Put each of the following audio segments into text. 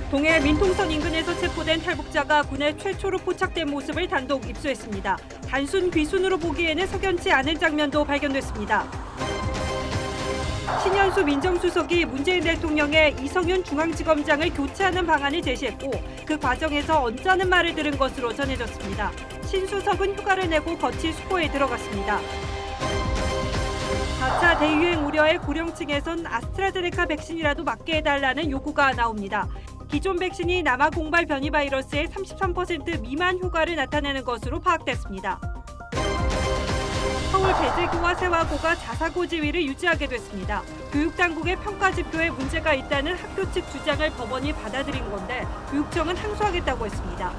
동해 민통선 인근에서 체포된 탈북자가 군에 최초로 포착된 모습을 단독 입수했습니다. 단순 귀순으로 보기에는 석연치 않은 장면도 발견됐습니다. 신현수 민정수석이 문재인 대통령의 이성윤 중앙지검장을 교체하는 방안을 제시했고 그 과정에서 언짢은 말을 들은 것으로 전해졌습니다. 신 수석은 휴가를 내고 거치 수고에 들어갔습니다. 4차 대유행 우려에 고령층에선 아스트라제네카 백신이라도 맞게 해달라는 요구가 나옵니다. 기존 백신이 남아 공발 변이 바이러스의 33% 미만 효과를 나타내는 것으로 파악됐습니다. 서울 배재교와 세화고가 자사고 지위를 유지하게 됐습니다. 교육당국의 평가 지표에 문제가 있다는 학교 측 주장을 법원이 받아들인 건데 교육청은 항소하겠다고 했습니다.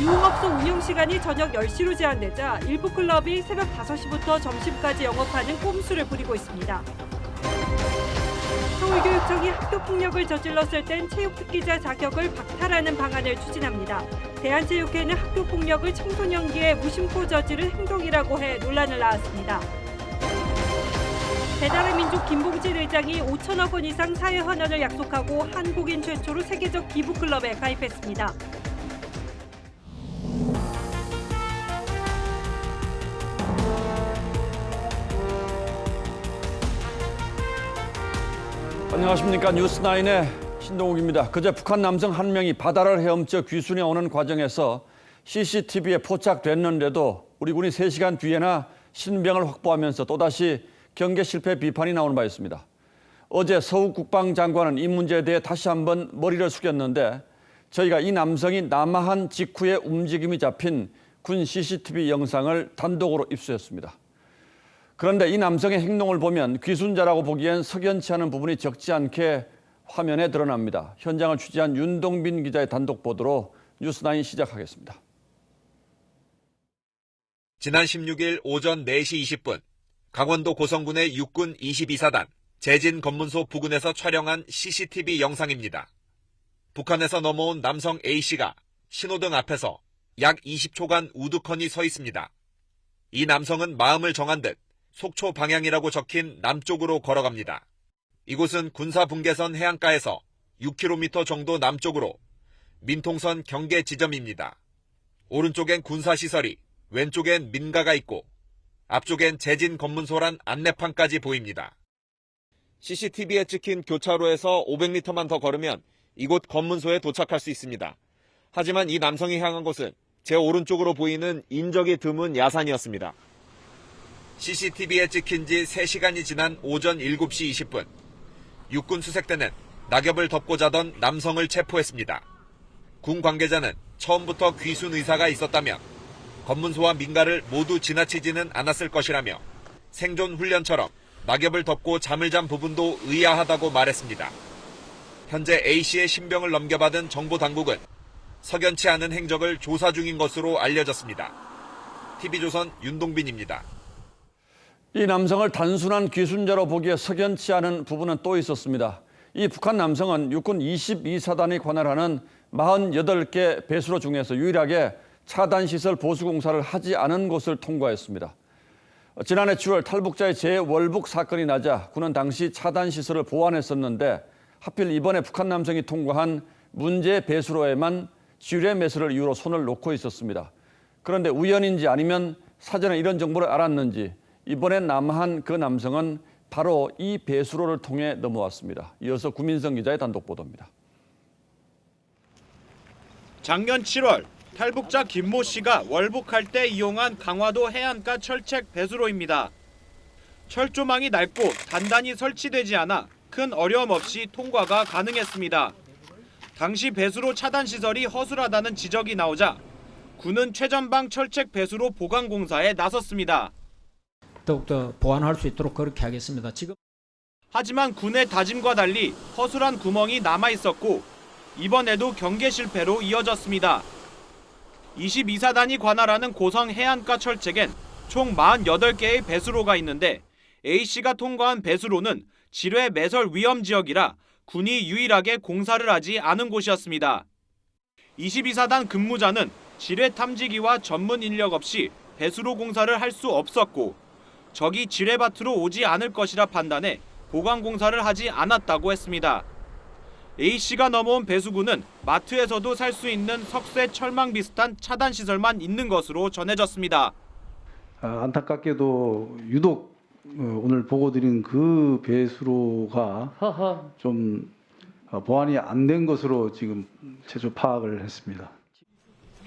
유흥업소 운영 시간이 저녁 10시로 제한되자 일부 클럽이 새벽 5시부터 점심까지 영업하는 꼼수를 부리고 있습니다. 서울교육청이 학교폭력을 저질렀을 땐 체육특기자 자격을 박탈하는 방안을 추진합니다. 대한체육회는 학교폭력을 청소년기에 무심코 저지른 행동이라고 해 논란을 낳았습니다. 배달의 민족 김봉진 의장이 5천억 원 이상 사회 헌원을 약속하고 한국인 최초로 세계적 기부클럽에 가입했습니다. 안녕하십니까. 뉴스9의 신동욱입니다. 그제 북한 남성 한 명이 바다를 헤엄쳐 귀순해 오는 과정에서 CCTV에 포착됐는데도 우리 군이 3시간 뒤에나 신병을 확보하면서 또다시 경계 실패 비판이 나오는 바 있습니다. 어제 서욱 국방장관은 이 문제에 대해 다시 한번 머리를 숙였는데 저희가 이 남성이 남하한 직후에 움직임이 잡힌 군 CCTV 영상을 단독으로 입수했습니다. 그런데 이 남성의 행동을 보면 귀순자라고 보기엔 석연치 않은 부분이 적지 않게 화면에 드러납니다. 현장을 취재한 윤동빈 기자의 단독 보도로 뉴스9 시작하겠습니다. 지난 16일 오전 4시 20분 강원도 고성군의 육군 22사단 재진 검문소 부근에서 촬영한 CCTV 영상입니다. 북한에서 넘어온 남성 A씨가 신호등 앞에서 약 20초간 우두커니 서 있습니다. 이 남성은 마음을 정한 듯 속초 방향이라고 적힌 남쪽으로 걸어갑니다. 이곳은 군사분계선 해안가에서 6km 정도 남쪽으로 민통선 경계 지점입니다. 오른쪽엔 군사시설이, 왼쪽엔 민가가 있고 앞쪽엔 재진 검문소란 안내판까지 보입니다. CCTV에 찍힌 교차로에서 500m만 더 걸으면 이곳 검문소에 도착할 수 있습니다. 하지만 이 남성이 향한 곳은 제 오른쪽으로 보이는 인적이 드문 야산이었습니다. CCTV에 찍힌 지 3시간이 지난 오전 7시 20분 육군 수색대는 낙엽을 덮고 자던 남성을 체포했습니다. 군 관계자는 처음부터 귀순 의사가 있었다며 검문소와 민가를 모두 지나치지는 않았을 것이라며 생존 훈련처럼 낙엽을 덮고 잠을 잔 부분도 의아하다고 말했습니다. 현재 A씨의 신병을 넘겨받은 정보당국은 석연치 않은 행적을 조사 중인 것으로 알려졌습니다. TV조선 윤동빈입니다. 이 남성을 단순한 귀순자로 보기에 석연치 않은 부분은 또 있었습니다. 이 북한 남성은 육군 22사단이 관할하는 48개 배수로 중에서 유일하게 차단시설 보수공사를 하지 않은 곳을 통과했습니다. 지난해 7월 탈북자의 재월북 사건이 나자 군은 당시 차단시설을 보완했었는데 하필 이번에 북한 남성이 통과한 문제 배수로에만 지뢰 매설을 이유로 손을 놓고 있었습니다. 그런데 우연인지 아니면 사전에 이런 정보를 알았는지 이번에 남한 그 남성은 바로 이 배수로를 통해 넘어왔습니다. 이어서 구민성 기자의 단독 보도입니다. 작년 7월 탈북자 김모 씨가 월북할 때 이용한 강화도 해안가 철책 배수로입니다. 철조망이 낡고 단단히 설치되지 않아 큰 어려움 없이 통과가 가능했습니다. 당시 배수로 차단 시설이 허술하다는 지적이 나오자 군은 최전방 철책 배수로 보강 공사에 나섰습니다. 더욱더 보완할 수 있도록 그렇게 하겠습니다. 하지만 군의 다짐과 달리 허술한 구멍이 남아 있었고 이번에도 경계 실패로 이어졌습니다. 22사단이 관할하는 고성 해안가 철책엔 총 48개의 배수로가 있는데 A씨가 통과한 배수로는 지뢰 매설 위험 지역이라 군이 유일하게 공사를 하지 않은 곳이었습니다. 22사단 근무자는 지뢰 탐지기와 전문 인력 없이 배수로 공사를 할 수 없었고 적이 지뢰밭으로 오지 않을 것이라 판단해 보강 공사를 하지 않았다고 했습니다. A씨가 넘어온 배수구는 마트에서도 살 수 있는 석쇠 철망 비슷한 차단 시설만 있는 것으로 전해졌습니다. 안타깝게도 유독 오늘 보고드린 그 배수로가 좀 보완이 안 된 것으로 지금 최초 파악을 했습니다.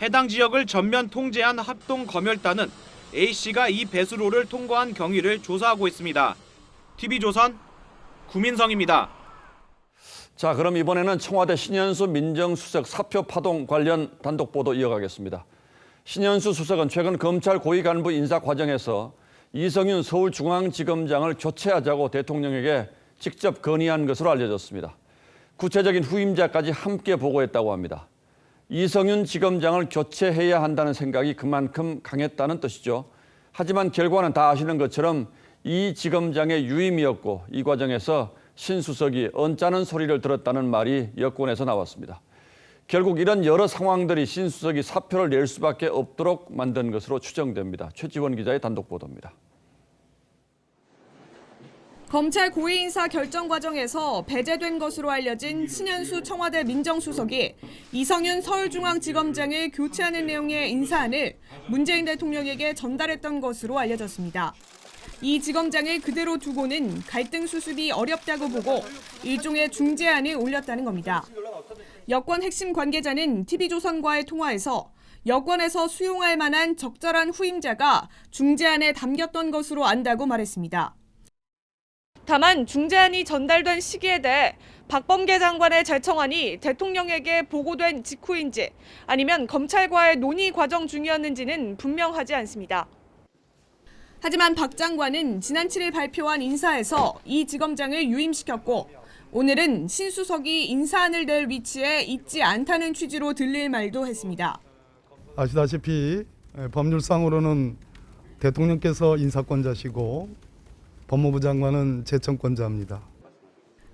해당 지역을 전면 통제한 합동검열단은 A씨가 이 배수로를 통과한 경위를 조사하고 있습니다. TV조선 구민성입니다. 자, 그럼 이번에는 청와대 신현수 민정수석 사표 파동 관련 단독 보도 이어가겠습니다. 신현수 수석은 최근 검찰 고위 간부 인사 과정에서 이성윤 서울중앙지검장을 교체하자고 대통령에게 직접 건의한 것으로 알려졌습니다. 구체적인 후임자까지 함께 보고했다고 합니다. 이성윤 지검장을 교체해야 한다는 생각이 그만큼 강했다는 뜻이죠. 하지만 결과는 다 아시는 것처럼 이 지검장의 유임이었고 이 과정에서 신 수석이 언짢은 소리를 들었다는 말이 여권에서 나왔습니다. 결국 이런 여러 상황들이 신 수석이 사표를 낼 수밖에 없도록 만든 것으로 추정됩니다. 최지원 기자의 단독 보도입니다. 검찰 고위 인사 결정 과정에서 배제된 것으로 알려진 신현수 청와대 민정수석이 이성윤 서울중앙지검장을 교체하는 내용의 인사안을 문재인 대통령에게 전달했던 것으로 알려졌습니다. 이 지검장을 그대로 두고는 갈등 수습이 어렵다고 보고 일종의 중재안을 올렸다는 겁니다. 여권 핵심 관계자는 TV조선과의 통화에서 여권에서 수용할 만한 적절한 후임자가 중재안에 담겼던 것으로 안다고 말했습니다. 다만 중재안이 전달된 시기에 대해 박범계 장관의 재청안이 대통령에게 보고된 직후인지 아니면 검찰과의 논의 과정 중이었는지는 분명하지 않습니다. 하지만 박 장관은 지난 7일 발표한 인사에서 이 지검장을 유임시켰고 오늘은 신 수석이 인사안을 낼 위치에 있지 않다는 취지로 들릴 말도 했습니다. 아시다시피 법률상으로는 대통령께서 인사권자시고 법무부 장관은 제청권자입니다.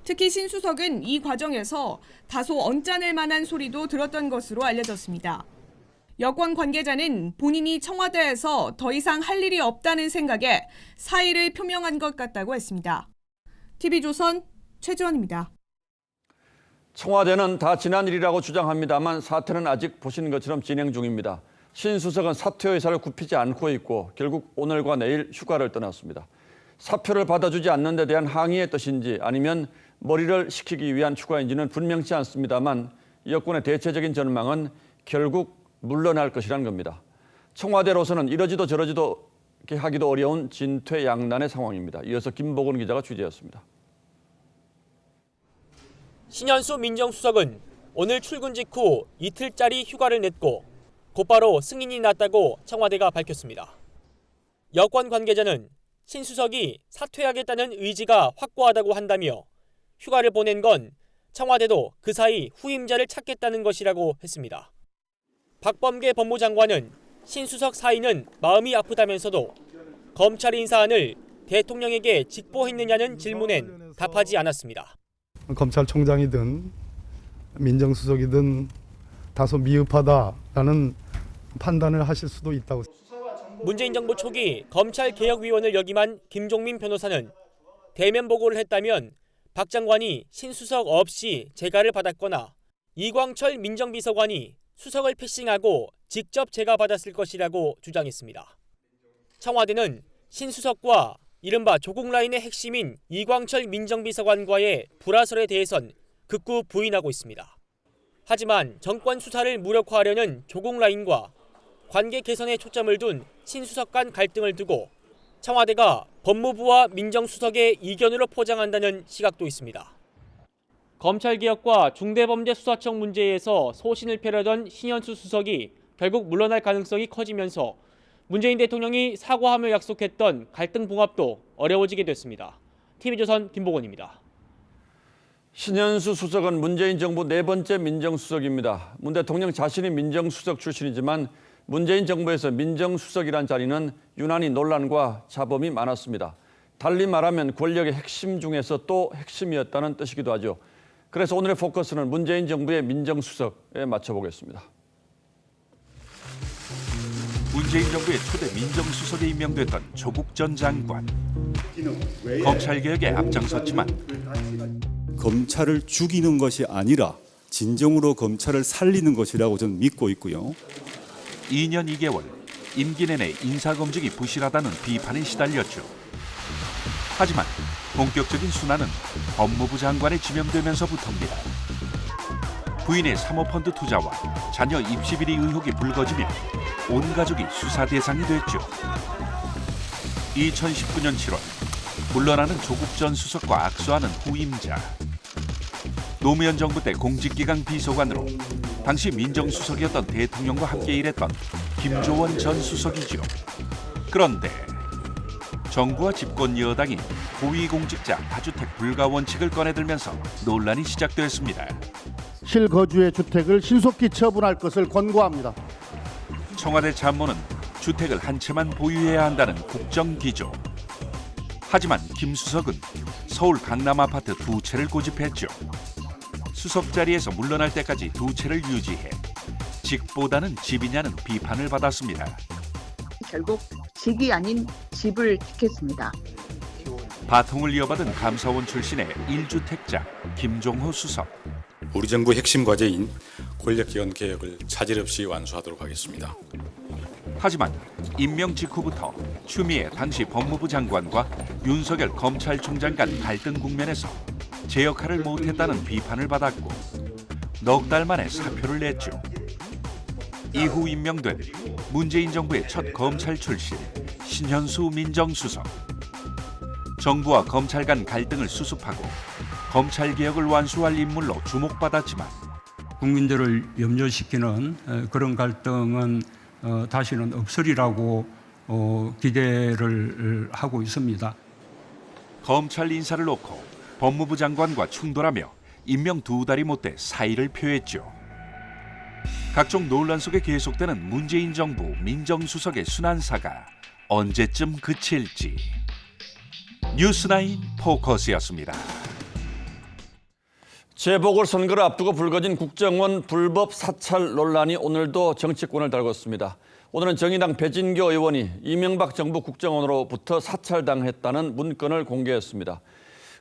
특히 신 수석은 이 과정에서 다소 언짢을 만한 소리도 들었던 것으로 알려졌습니다. 여권 관계자는 본인이 청와대에서 더 이상 할 일이 없다는 생각에 사의를 표명한 것 같다고 했습니다. TV조선 최지원입니다. 청와대는 다 지난 일이라고 주장합니다만 사태는 아직 보시는 것처럼 진행 중입니다. 신 수석은 사퇴 의사를 굽히지 않고 있고 결국 오늘과 내일 휴가를 떠났습니다. 사표를 받아주지 않는 데 대한 항의의 뜻인지 아니면 머리를 식히기 위한 휴가인지는 분명치 않습니다만 여권의 대체적인 전망은 결국 물러날 것이라는 겁니다. 청와대로서는 이러지도 저러지도 하기도 어려운 진퇴양난의 상황입니다. 이어서 김보건 기자가 취재했습니다. 신현수 민정수석은 오늘 출근 직후 이틀짜리 휴가를 냈고 곧바로 승인이 났다고 청와대가 밝혔습니다. 여권 관계자는 신 수석이 사퇴하겠다는 의지가 확고하다고 한다며 휴가를 보낸 건 청와대도 그 사이 후임자를 찾겠다는 것이라고 했습니다. 박범계 법무장관은 신 수석 사의는 마음이 아프다면서도 검찰 인사안을 대통령에게 직보했느냐는 질문엔 답하지 않았습니다. 검찰총장이든 민정수석이든 다소 미흡하다라는 판단을 하실 수도 있다고. 문재인 정부 초기 검찰개혁위원을 역임한 김종민 변호사는 대면 보고를 했다면 박 장관이 신 수석 없이 재가를 받았거나 이광철 민정비서관이 수석을 패싱하고 직접 제가받았을 것이라고 주장했습니다. 청와대는 신 수석과 이른바 조국 라인의 핵심인 이광철 민정비서관과의 불화설에 대해선 극구 부인하고 있습니다. 하지만 정권 수사를 무력화하려는 조국 라인과 관계 개선에 초점을 둔 신 수석 간 갈등을 두고 청와대가 법무부와 민정수석의 이견으로 포장한다는 시각도 있습니다. 검찰개혁과 중대범죄수사청 문제에서 소신을 펴려던 신현수 수석이 결국 물러날 가능성이 커지면서 문재인 대통령이 사과하며 약속했던 갈등 봉합도 어려워지게 됐습니다. TV조선 김보건입니다. 신현수 수석은 문재인 정부 네 번째 민정수석입니다. 문 대통령 자신이 민정수석 출신이지만 문재인 정부에서 민정수석이란 자리는 유난히 논란과 잡음이 많았습니다. 달리 말하면 권력의 핵심 중에서 또 핵심이었다는 뜻이기도 하죠. 그래서 오늘의 포커스는 문재인 정부의 민정수석에 맞춰보겠습니다. 문재인 정부의 초대 민정수석에 임명됐던 조국 전 장관. 검찰개혁에 앞장섰지만 검찰을 죽이는 것이 아니라 진정으로 검찰을 살리는 것이라고 저는 믿고 있고요. 2년 2개월 임기 내내 인사검증이 부실하다는 비판에 시달렸죠. 하지만 본격적인 순환은 법무부 장관에 지명되면서부터입니다. 부인의 사모펀드 투자와 자녀 입시 비리 의혹이 불거지며 온 가족이 수사 대상이 됐죠. 2019년 7월 물러나는 조국 전 수석과 악수하는 후임자. 노무현 정부 때 공직기강 비서관으로 당시 민정수석이었던 대통령과 함께 일했던 김조원 전 수석이죠. 그런데 정부와 집권 여당이 고위공직자 다주택 불가 원칙을 꺼내들면서 논란이 시작됐습니다. 실거주의 주택을 신속히 처분할 것을 권고합니다. 청와대 참모는 주택을 한 채만 보유해야 한다는 국정기조. 하지만 김 수석은 서울 강남 아파트 2채를 고집했죠. 수석 자리에서 물러날 때까지 2채를 유지해 직보다는 집이냐는 비판을 받았습니다. 결국 직이 아닌 집을 지켰습니다. 바통을 이어받은 감사원 출신의 1주택자 김종호 수석. 우리 정부 핵심 과제인 권력기관 개혁을 차질 없이 완수하도록 하겠습니다. 하지만 임명 직후부터 추미애 당시 법무부 장관과 윤석열 검찰총장 간 갈등 국면에서 제 역할을 못했다는 비판을 받았고 넉 달 만에 사표를 냈죠. 이후 임명된 문재인 정부의 첫 검찰 출신 신현수 민정수석. 정부와 검찰 간 갈등을 수습하고 검찰 개혁을 완수할 인물로 주목받았지만 국민들을 염려시키는 그런 갈등은 다시는 없으리라고 기대를 하고 있습니다. 검찰 인사를 놓고 법무부 장관과 충돌하며 임명 2달이 못돼 사의를 표했죠. 각종 논란 속에 계속되는 문재인 정부 민정수석의 순환사가 언제쯤 그칠지. 뉴스9 포커스였습니다. 재보궐선거를 앞두고 불거진 국정원 불법 사찰 논란이 오늘도 정치권을 달궜습니다. 오늘은 정의당 배진교 의원이 이명박 정부 국정원으로부터 사찰당했다는 문건을 공개했습니다.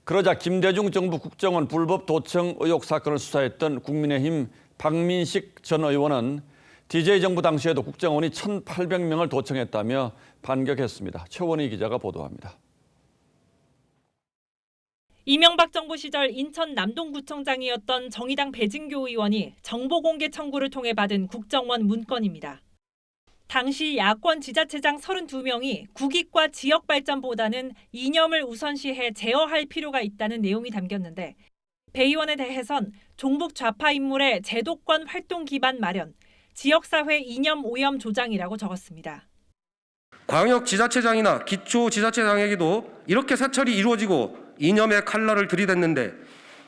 그러자 김대중 정부 국정원 불법 도청 의혹 사건을 수사했던 국민의힘 박민식 전 의원은 DJ 정부 당시에도 국정원이 1,800명을 도청했다며 반격했습니다. 최원희 기자가 보도합니다. 이명박 정부 시절 인천 남동구청장이었던 정의당 배진교 의원이 정보공개 청구를 통해 받은 국정원 문건입니다. 당시 야권 지자체장 32명이 국익과 지역 발전보다는 이념을 우선시해 제어할 필요가 있다는 내용이 담겼는데 배 의원에 대해선 종북 좌파 인물의 제도권 활동 기반 마련, 지역사회 이념 오염 조장이라고 적었습니다. 광역지자체장이나 기초지자체장에게도 이렇게 사찰이 이루어지고 이념의 칼날을 들이댔는데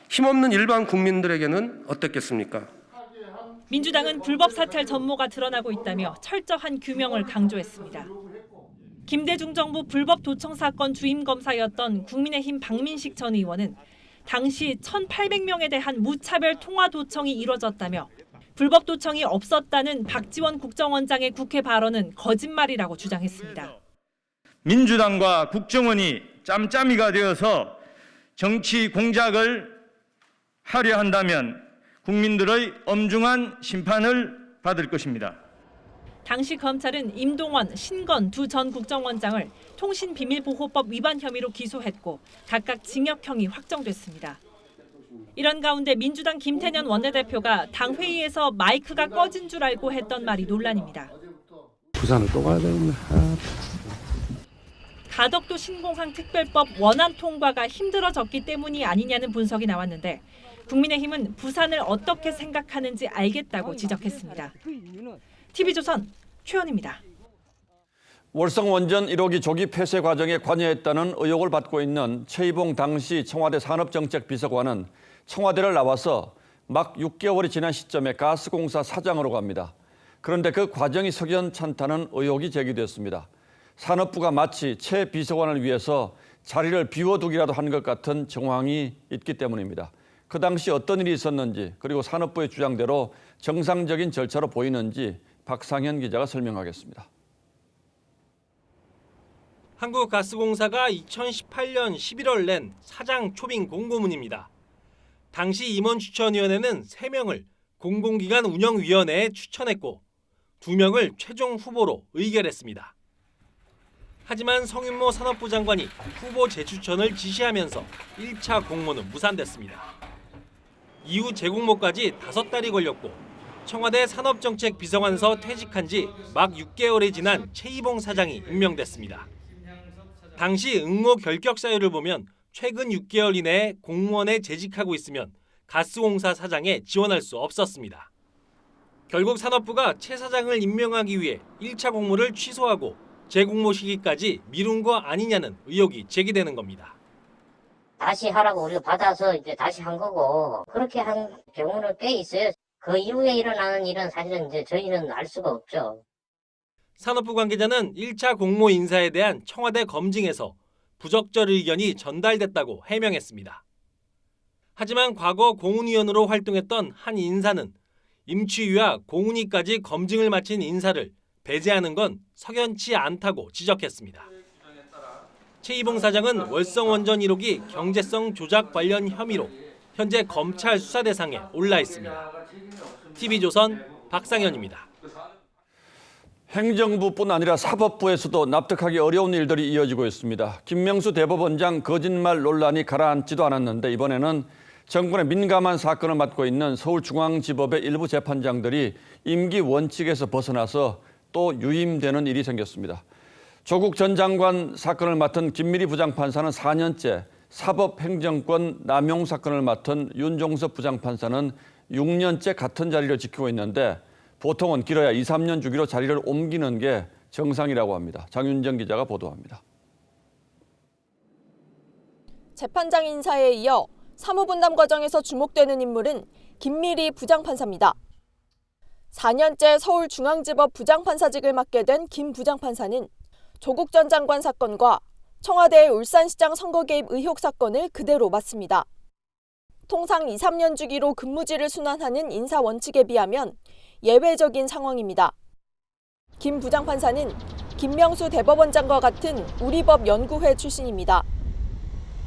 힘없는 일반 국민들에게는 어땠겠습니까? 민주당은 불법 사찰 전모가 드러나고 있다며 철저한 규명을 강조했습니다. 김대중 정부 불법 도청 사건 주임 검사였던 국민의힘 박민식 전 의원은 당시 1,800명에 대한 무차별 통화 도청이 이뤄졌다며 불법 도청이 없었다는 박지원 국정원장의 국회 발언은 거짓말이라고 주장했습니다. 민주당과 국정원이 짬짬이가 되어서 정치 공작을 하려 한다면 국민들의 엄중한 심판을 받을 것입니다. 당시 검찰은 임동원, 신건 두 전 국정원장을 통신비밀보호법 위반 혐의로 기소했고 각각 징역형이 확정됐습니다. 이런 가운데 민주당 김태년 원내대표가 당회의에서 마이크가 꺼진 줄 알고 했던 말이 논란입니다. 부산을 또 가야 되겠네. 가덕도 신공항 특별법 원안 통과가 힘들어졌기 때문이 아니냐는 분석이 나왔는데 국민의힘은 부산을 어떻게 생각하는지 알겠다고 지적했습니다. TV조선 최연입니다. 월성 원전 1호기 조기 폐쇄 과정에 관여했다는 의혹을 받고 있는 최이봉 당시 청와대 산업정책비서관은 청와대를 나와서 막 6개월이 지난 시점에 가스공사 사장으로 갑니다. 그런데 그 과정이 석연찮다는 의혹이 제기됐습니다. 산업부가 마치 최 비서관을 위해서 자리를 비워두기라도 한 것 같은 정황이 있기 때문입니다. 그 당시 어떤 일이 있었는지 그리고 산업부의 주장대로 정상적인 절차로 보이는지 박상현 기자가 설명하겠습니다. 한국가스공사가 2018년 11월 낸 사장 초빙 공고문입니다. 당시 임원추천위원회는 3명을 공공기관 운영위원회에 추천했고 2명을 최종 후보로 의결했습니다. 하지만 성윤모 산업부 장관이 후보 재추천을 지시하면서 1차 공모는 무산됐습니다. 이후 재공모까지 5달이 걸렸고 청와대 산업정책비서관서 퇴직한 지 막 6개월이 지난 최이봉 사장이 임명됐습니다. 당시 응모 결격 사유를 보면 최근 6개월 이내에 공무원에 재직하고 있으면 가스공사 사장에 지원할 수 없었습니다. 결국 산업부가 최 사장을 임명하기 위해 1차 공모를 취소하고 재공모 시기까지 미룬 거 아니냐는 의혹이 제기되는 겁니다. 다시 하라고 우리가 받아서 이제 다시 한 거고 그렇게 한 경우는 꽤 있어요. 그 이후에 일어나는 일은 사실은 이제 저희는 알 수가 없죠. 산업부 관계자는 1차 공모 인사에 대한 청와대 검증에서 부적절 의견이 전달됐다고 해명했습니다. 하지만 과거 공훈위원으로 활동했던 한 인사는 임추위와 공훈위까지 검증을 마친 인사를 배제하는 건 석연치 않다고 지적했습니다. 최이봉 사장은 월성원전 1호기 경제성 조작 관련 혐의로 현재 검찰 수사 대상에 올라 있습니다. TV조선 박상현입니다. 행정부뿐 아니라 사법부에서도 납득하기 어려운 일들이 이어지고 있습니다. 김명수 대법원장 거짓말 논란이 가라앉지도 않았는데 이번에는 정권의 민감한 사건을 맡고 있는 서울중앙지법의 일부 재판장들이 임기 원칙에서 벗어나서 또 유임되는 일이 생겼습니다. 조국 전 장관 사건을 맡은 김미리 부장판사는 4년째, 사법행정권 남용 사건을 맡은 윤종섭 부장판사는 6년째 같은 자리를 지키고 있는데 보통은 길어야 2, 3년 주기로 자리를 옮기는 게 정상이라고 합니다. 장윤정 기자가 보도합니다. 재판장 인사에 이어 사무분담 과정에서 주목되는 인물은 김미리 부장판사입니다. 4년째 서울중앙지법 부장판사직을 맡게 된 김 부장판사는 조국 전 장관 사건과 청와대의 울산시장 선거 개입 의혹 사건을 그대로 맡습니다. 통상 2, 3년 주기로 근무지를 순환하는 인사 원칙에 비하면 예외적인 상황입니다. 김 부장판사는 김명수 대법원장과 같은 우리법 연구회 출신입니다.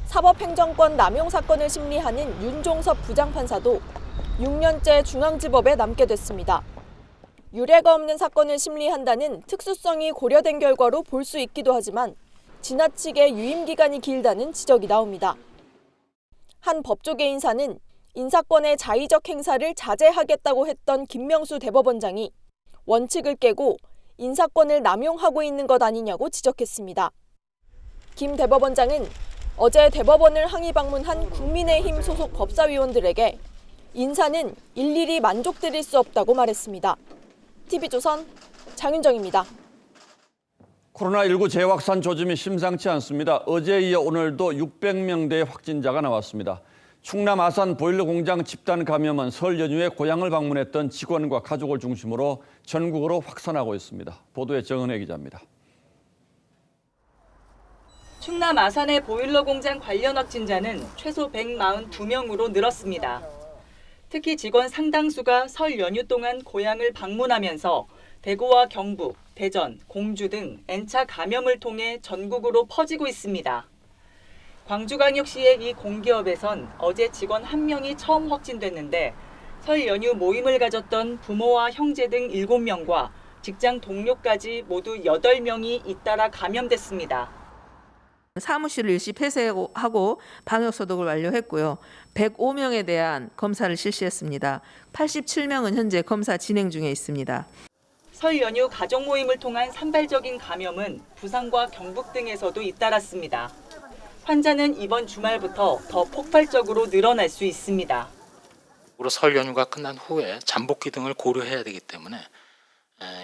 사법행정권 남용 사건을 심리하는 윤종섭 부장판사도 6년째 중앙지법에 남게 됐습니다. 유례가 없는 사건을 심리한다는 특수성이 고려된 결과로 볼 수 있기도 하지만 지나치게 유임 기간이 길다는 지적이 나옵니다. 한 법조계 인사는 인사권의 자의적 행사를 자제하겠다고 했던 김명수 대법원장이 원칙을 깨고 인사권을 남용하고 있는 것 아니냐고 지적했습니다. 김 대법원장은 어제 대법원을 항의 방문한 국민의힘 소속 법사위원들에게 인사는 일일이 만족드릴 수 없다고 말했습니다. TV조선 장윤정입니다. 코로나19 재확산 조짐이 심상치 않습니다. 어제에 이어 오늘도 600명대의 확진자가 나왔습니다. 충남 아산 보일러 공장 집단 감염은 설 연휴에 고향을 방문했던 직원과 가족을 중심으로 전국으로 확산하고 있습니다. 보도에 정은혜 기자입니다. 충남 아산의 보일러 공장 관련 확진자는 최소 142명으로 늘었습니다. 특히 직원 상당수가 설 연휴 동안 고향을 방문하면서 대구와 경북, 대전, 공주 등 N차 감염을 통해 전국으로 퍼지고 있습니다. 광주광역시의 이 공기업에선 어제 직원 1명이 처음 확진됐는데 설 연휴 모임을 가졌던 부모와 형제 등 7명과 직장 동료까지 모두 8명이 잇따라 감염됐습니다. 사무실을 일시 폐쇄하고 방역소독을 완료했고요. 105명에 대한 검사를 실시했습니다. 87명은 현재 검사 진행 중에 있습니다. 설 연휴 가족 모임을 통한 산발적인 감염은 부산과 경북 등에서도 잇따랐습니다. 환자는 이번 주말부터 더 폭발적으로 늘어날 수 있습니다. 설 연휴가 끝난 후에 잠복기 등을 고려해야 되기 때문에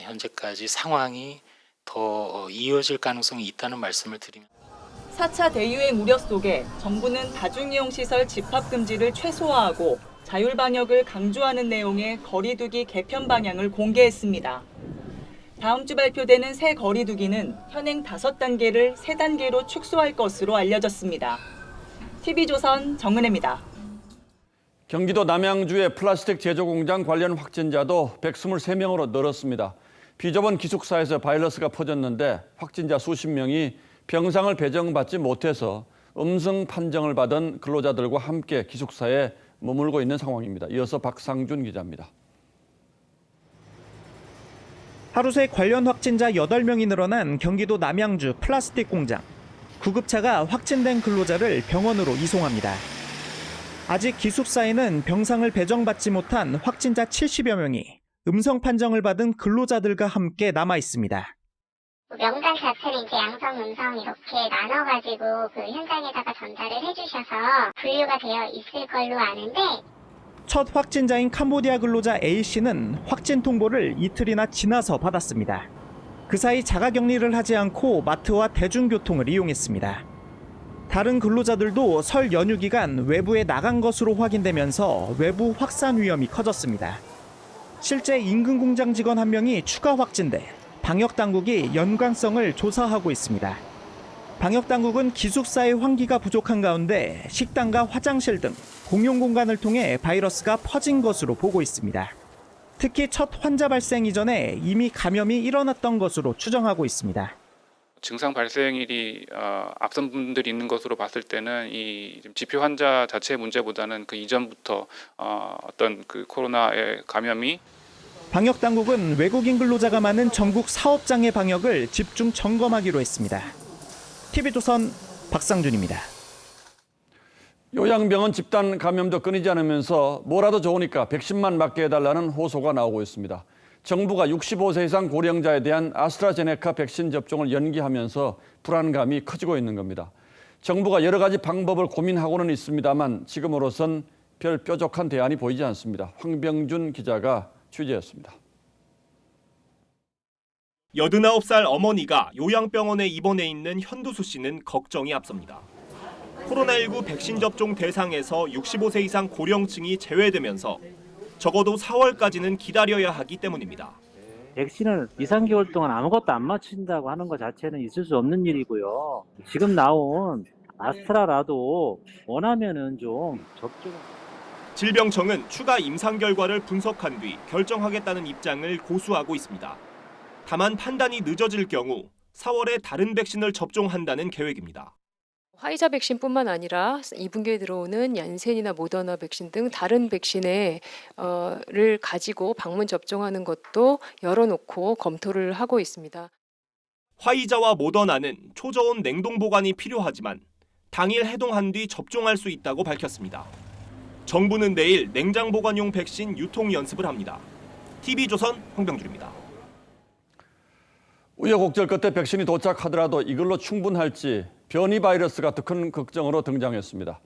현재까지 상황이 더 이어질 가능성이 있다는 말씀을 드립니다. 4차 대유행 우려 속에 정부는 다중이용시설 집합금지를 최소화하고 자율방역을 강조하는 내용의 거리두기 개편 방향을 공개했습니다. 다음 주 발표되는 새 거리두기는 현행 5단계를 3단계로 축소할 것으로 알려졌습니다. TV조선 정은혜입니다. 경기도 남양주의 플라스틱 제조 공장 관련 확진자도 123명으로 늘었습니다. 비좁은 기숙사에서 바이러스가 퍼졌는데 확진자 수십 명이 병상을 배정받지 못해서 음성 판정을 받은 근로자들과 함께 기숙사에 머물고 있는 상황입니다. 이어서 박상준 기자입니다. 하루 새 관련 확진자 8명이 늘어난 경기도 남양주 플라스틱 공장. 구급차가 확진된 근로자를 병원으로 이송합니다. 아직 기숙사에는 병상을 배정받지 못한 확진자 70여 명이 음성 판정을 받은 근로자들과 함께 남아 있습니다. 명단 자체는 이제 양성, 음성 이렇게 나눠가지고 그 현장에다가 전달을 해주셔서 분류가 되어 있을 걸로 아는데 첫 확진자인 캄보디아 근로자 A씨는 확진 통보를 이틀이나 지나서 받았습니다. 그 사이 자가격리를 하지 않고 마트와 대중교통을 이용했습니다. 다른 근로자들도 설 연휴 기간 외부에 나간 것으로 확인되면서 외부 확산 위험이 커졌습니다. 실제 인근 공장 직원 1명이 추가 확진돼 방역당국이 연관성을 조사하고 있습니다. 방역당국은 기숙사의 환기가 부족한 가운데 식당과 화장실 등 공용 공간을 통해 바이러스가 퍼진 것으로 보고 있습니다. 특히 첫 환자 발생 이전에 이미 감염이 일어났던 것으로 추정하고 있습니다. 증상 발생일이 앞선 분들이 있는 것으로 봤을 때는 이 지표 환자 자체의 문제보다는 그 이전부터 어떤 그 코로나의 감염이 방역당국은 외국인 근로자가 많은 전국 사업장의 방역을 집중 점검하기로 했습니다. TV조선 박상준입니다. 요양병원 집단 감염도 끊이지 않으면서 뭐라도 좋으니까 백신만 맞게 해달라는 호소가 나오고 있습니다. 정부가 65세 이상 고령자에 대한 아스트라제네카 백신 접종을 연기하면서 불안감이 커지고 있는 겁니다. 정부가 여러 가지 방법을 고민하고는 있습니다만 지금으로선 별 뾰족한 대안이 보이지 않습니다. 황병준 기자가 취재했습니다. 89살 어머니가 요양병원에 입원해 있는 현두수 씨는 걱정이 앞섭니다. 코로나19 백신 접종 대상에서 65세 이상 고령층이 제외되면서 적어도 4월까지는 기다려야 하기 때문입니다. 백신을 2, 3개월 동안 아무것도 안 맞춘다고 하는 것 자체는 있을 수 없는 일이고요. 지금 나온 아스트라라도 원하면은 좀 접종. 질병청은 추가 임상 결과를 분석한 뒤 결정하겠다는 입장을 고수하고 있습니다. 다만 판단이 늦어질 경우 4월에 다른 백신을 접종한다는 계획입니다. 화이자 백신뿐만 아니라 2분기에 들어오는 얀센이나 모더나 백신 등 다른 백신을 가지고 방문 접종하는 것도 열어놓고 검토를 하고 있습니다. 화이자와 모더나는 초저온 냉동 보관이 필요하지만 당일 해동한 뒤 접종할 수 있다고 밝혔습니다. 정부는 내일 냉장 보관용 백신 유통 연습을 합니다. TV조선 황병준입니다. 우여곡절 끝에 백신이 도착하더라도 이걸로 충분할지 변이 바이러스가 더 큰 걱정으로 등장했습니다.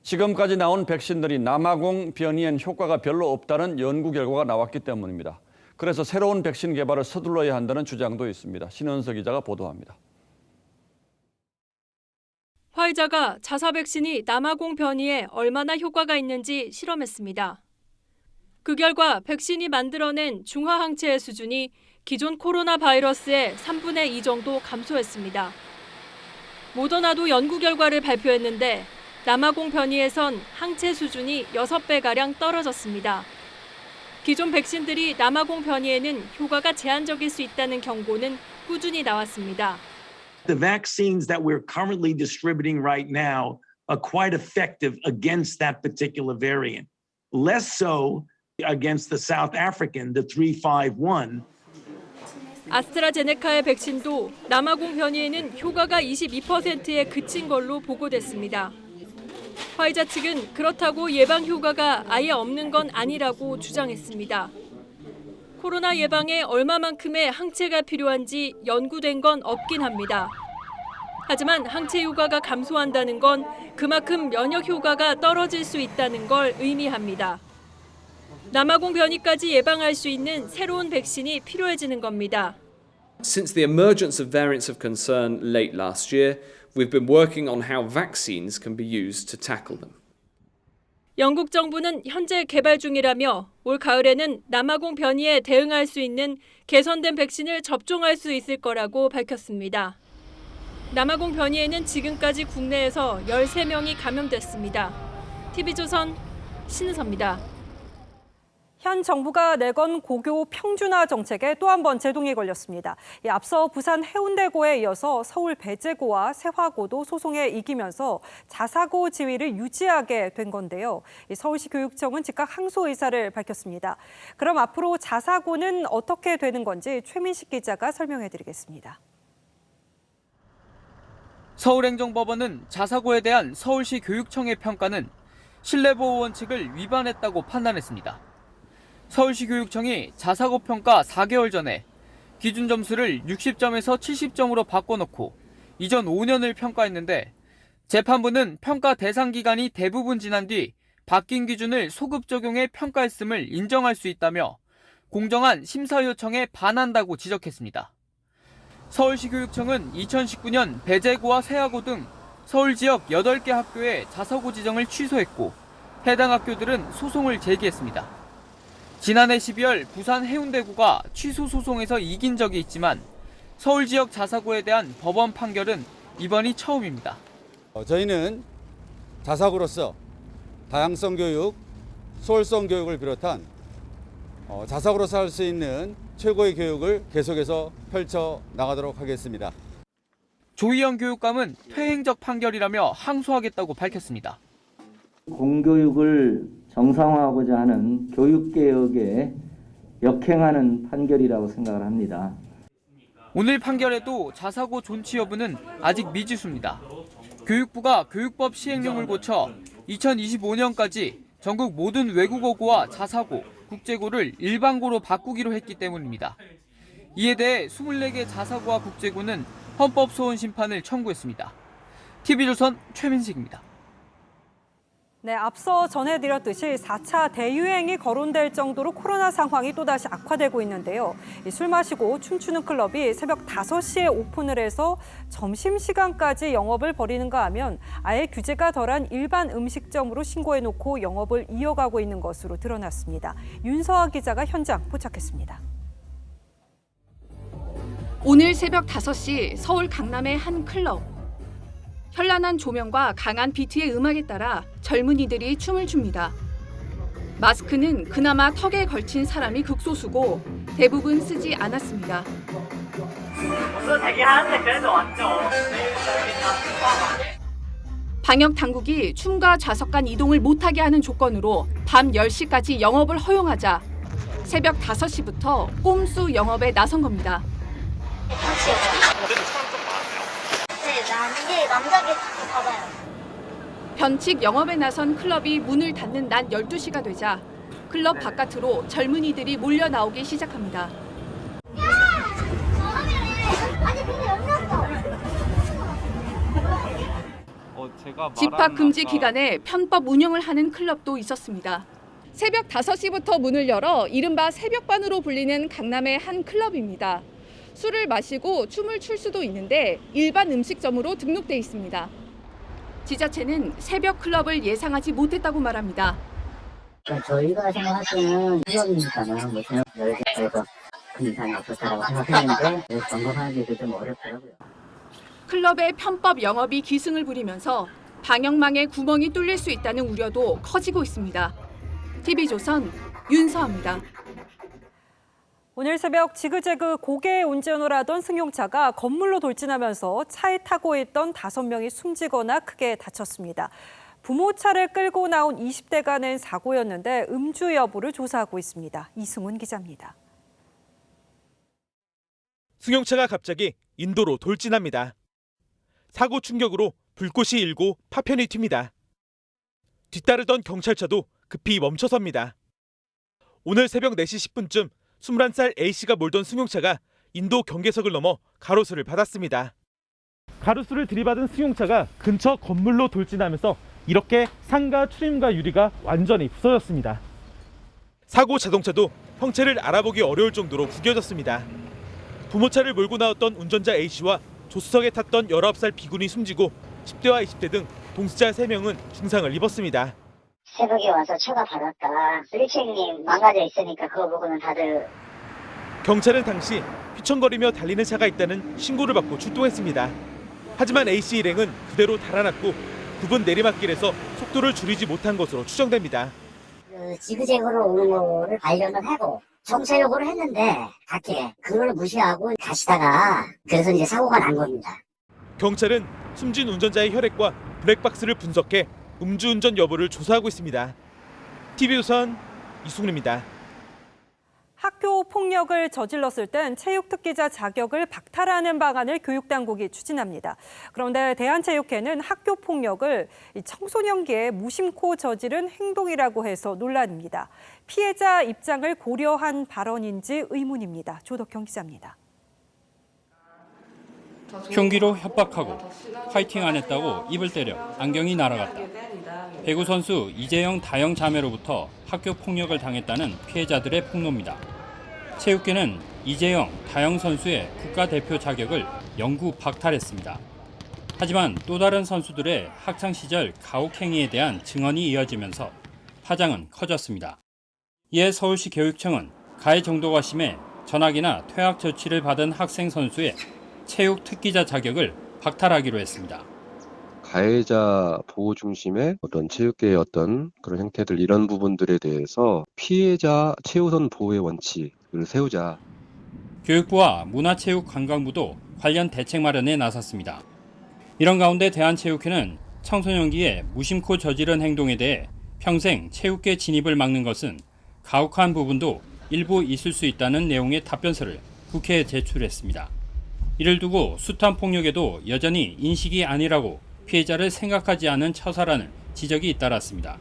지금까지 나온 백신들이 남아공 변이엔 효과가 별로 없다는 연구 결과가 나왔기 때문입니다. 그래서 새로운 백신 개발을 서둘러야 한다는 주장도 있습니다. 신은석 기자가 보도합니다. 화이자가 자사 백신이 남아공 변이에 얼마나 효과가 있는지 실험했습니다. 그 결과 백신이 만들어낸 중화 항체의 수준이 기존 코로나 바이러스의 3분의 2 정도 감소했습니다. 모더나도 연구 결과를 발표했는데 남아공 변이에선 항체 수준이 6배가량 떨어졌습니다. 기존 백신들이 남아공 변이에는 효과가 제한적일 수 있다는 경고는 꾸준히 나왔습니다. The vaccines that we're currently distributing right now are quite effective against that particular variant. Less so against the South African, the 351. 아스트라제네카의 백신도 남아공 변이에는 효과가 22%에 그친 걸로 보고됐습니다. 화이자 측은 그렇다고 예방 효과가 아예 없는 건 아니라고 주장했습니다. 코로나 예방에 얼마만큼의 항체가 필요한지 연구된 건 없긴 합니다. 하지만 항체 효과가 감소한다는 건 그만큼 면역 효과가 떨어질 수 있다는 걸 의미합니다. 남아공 변이까지 예방할 수 있는 새로운 백신이 필요해지는 겁니다. Since the emergence of variants of concern late last year, we've been working on how vaccines can be used to tackle them. 영국 정부는 현재 개발 중이라며 올 가을에는 남아공 변이에 대응할 수 있는 개선된 백신을 접종할 수 있을 거라고 밝혔습니다. 남아공 변이에는 지금까지 국내에서 13명이 감염됐습니다. TV조선 신은서입니다. 현 정부가 내건 고교 평준화 정책에 또 한 번 제동이 걸렸습니다. 앞서 부산 해운대고에 이어서 서울 배재고와 세화고도 소송에 이기면서 자사고 지위를 유지하게 된 건데요. 서울시 교육청은 즉각 항소 의사를 밝혔습니다. 그럼 앞으로 자사고는 어떻게 되는 건지 최민식 기자가 설명해드리겠습니다. 서울행정법원은 자사고에 대한 서울시 교육청의 평가는 신뢰보호 원칙을 위반했다고 판단했습니다. 서울시 교육청이 자사고 평가 4개월 전에 기준 점수를 60점에서 70점으로 바꿔놓고 이전 5년을 평가했는데 재판부는 평가 대상 기간이 대부분 지난 뒤 바뀐 기준을 소급 적용해 평가했음을 인정할 수 있다며 공정한 심사 요청에 반한다고 지적했습니다. 서울시 교육청은 2019년 배재고와 세화고 등 서울 지역 8개 학교의 자사고 지정을 취소했고 해당 학교들은 소송을 제기했습니다. 지난해 12월 부산 해운대구가 취소 소송에서 이긴 적이 있지만 서울 지역 자사고에 대한 법원 판결은 이번이 처음입니다. 저희는 자사고로서 다양성 교육, 소홀성 교육을 비롯한 자사고로서 할 수 있는 최고의 교육을 계속해서 펼쳐 나가도록 하겠습니다. 조희영 교육감은 퇴행적 판결이라며 항소하겠다고 밝혔습니다. 공교육을 정상화하고자 하는 교육개혁에 역행하는 판결이라고 생각을 합니다. 오늘 판결에도 자사고 존치 여부는 아직 미지수입니다. 교육부가 교육법 시행령을 고쳐 2025년까지 전국 모든 외국어고와 자사고, 국제고를 일반고로 바꾸기로 했기 때문입니다. 이에 대해 24개 자사고와 국제고는 헌법 소원 심판을 청구했습니다. TV조선 최민식입니다. 네, 앞서 전해드렸듯이 4차 대유행이 거론될 정도로 코로나 상황이 또다시 악화되고 있는데요. 술 마시고 춤추는 클럽이 새벽 5시에 오픈을 해서 점심시간까지 영업을 벌이는가 하면 아예 규제가 덜한 일반 음식점으로 신고해놓고 영업을 이어가고 있는 것으로 드러났습니다. 윤서아 기자가 현장 포착했습니다. 오늘 새벽 5시 서울 강남의 한 클럽. 현란한 조명과 강한 비트의 음악에 따라 젊은이들이 춤을 춥니다. 마스크는 그나마 턱에 걸친 사람이 극소수고 대부분 쓰지 않았습니다. 방역 당국이 춤과 좌석 간 이동을 못하게 하는 조건으로 밤 10시까지 영업을 허용하자 새벽 5시부터 꼼수 영업에 나선 겁니다. 변칙 영업에 나선 클럽이 문을 닫는 낮 12시가 되자 클럽 바깥으로 젊은이들이 몰려 나오기 시작합니다. 집합 금지 기간에 편법 운영을 하는 클럽도 있었습니다. 새벽 5시부터 문을 열어 이른바 새벽반으로 불리는 강남의 한 클럽입니다. 술을 마시고 춤을 출 수도 있는데 일반 음식점으로 등록돼 있습니다. 지자체는 새벽 클럽을 예상하지 못했다고 말합니다. 저희가 생각할 때는 클럽이니까는 뭐 저녁 10시에서 큰 이상이 없었다고 생각했는데 점검하기도 좀 어렵더라고요. 클럽의 편법 영업이 기승을 부리면서 방역망에 구멍이 뚫릴 수 있다는 우려도 커지고 있습니다. TV조선 윤서아입니다. 오늘 새벽 지그재그 고개에 운전을 하던 승용차가 건물로 돌진하면서 차에 타고 있던 5명이 숨지거나 크게 다쳤습니다. 부모 차를 끌고 나온 20대가 낸 사고였는데 음주 여부를 조사하고 있습니다. 이승훈 기자입니다. 승용차가 갑자기 인도로 돌진합니다. 사고 충격으로 불꽃이 일고 파편이 튑니다. 뒤따르던 경찰차도 급히 멈춰섭니다. 오늘 새벽 4시 10분쯤 21살 A씨가 몰던 승용차가 인도 경계석을 넘어 가로수를 받았습니다. 가로수를 들이받은 승용차가 근처 건물로 돌진하면서 이렇게 상가 출입문과 유리가 완전히 부서졌습니다. 사고 자동차도 형체를 알아보기 어려울 정도로 구겨졌습니다. 부모차를 몰고 나왔던 운전자 A씨와 조수석에 탔던 19살 B군이 숨지고 10대와 20대 등 동승자 3명은 중상을 입었습니다. 새벽에 와서 차가 받았다. 일체형이 망가져 있으니까 그거 보고는 다들. 경찰은 당시 휘청거리며 달리는 차가 있다는 신고를 받고 출동했습니다. 하지만 A씨 일행은 그대로 달아났고 굽은 내리막길에서 속도를 줄이지 못한 것으로 추정됩니다. 그 지그재그로 오는 거를 발견을 하고 정차 요구를 했는데 밖에 그걸 무시하고 가시다가 그래서 이제 사고가 난 겁니다. 경찰은 숨진 운전자의 혈액과 블랙박스를 분석해 음주운전 여부를 조사하고 있습니다. TV조선 이승훈입니다. 학교 폭력을 저질렀을 땐 체육특기자 자격을 박탈하는 방안을 교육당국이 추진합니다. 그런데 대한체육회는 학교 폭력을 청소년기에 무심코 저지른 행동이라고 해서 논란입니다. 피해자 입장을 고려한 발언인지 의문입니다. 조덕형 기자입니다. 흉기로 협박하고 파이팅 안 했다고 입을 때려 안경이 날아갔다. 배구 선수 이재영 다영 자매로부터 학교 폭력을 당했다는 피해자들의 폭로입니다. 체육계는 이재영 다영 선수의 국가대표 자격을 영구 박탈했습니다. 하지만 또 다른 선수들의 학창 시절 가혹행위에 대한 증언이 이어지면서 파장은 커졌습니다. 이에 서울시 교육청은 가해 정도가 심해 전학이나 퇴학 조치를 받은 학생 선수의 체육 특기자 자격을 박탈하기로 했습니다. 가해자 보호 중심의 어떤 체육계의 어떤 그런 형태들 이런 부분들에 대해서 피해자 최우선 보호의 원칙을 세우자. 교육부와 문화체육관광부도 관련 대책 마련에 나섰습니다. 이런 가운데 대한체육회는 청소년기에 무심코 저지른 행동에 대해 평생 체육계 진입을 막는 것은 가혹한 부분도 일부 있을 수 있다는 내용의 답변서를 국회에 제출했습니다. 이를 두고 숱한 폭력에도 여전히 인식이 아니라고 피해자를 생각하지 않은 처사라는 지적이 잇따랐습니다.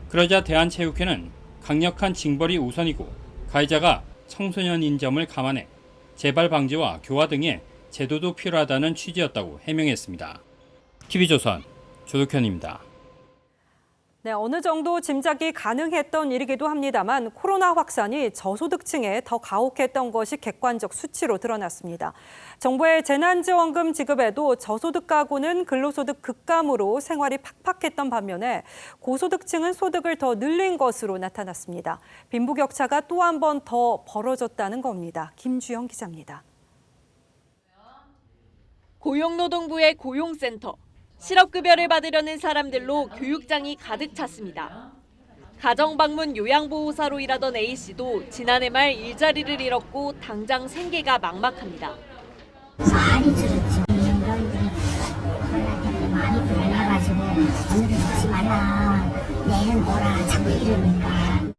그러자 대한체육회는 강력한 징벌이 우선이고 가해자가 청소년인 점을 감안해 재발 방지와 교화 등의 제도도 필요하다는 취지였다고 해명했습니다. TV조선 조덕현입니다. 네, 어느 정도 짐작이 가능했던 일이기도 합니다만 코로나 확산이 저소득층에 더 가혹했던 것이 객관적 수치로 드러났습니다. 정부의 재난지원금 지급에도 저소득 가구는 근로소득 급감으로 생활이 팍팍했던 반면에 고소득층은 소득을 더 늘린 것으로 나타났습니다. 빈부격차가 또 한 번 더 벌어졌다는 겁니다. 김주영 기자입니다. 고용노동부의 고용센터. 실업급여를 받으려는 사람들로 교육장이 가득 찼습니다. 가정방문 요양보호사로 일하던 A씨도 지난해 말 일자리를 잃었고 당장 생계가 막막합니다. 많이 줄었죠. 인간들이 많이 불안해가지고 오늘은 먹지 말라, 내일은 뭐라 자꾸 이러니까.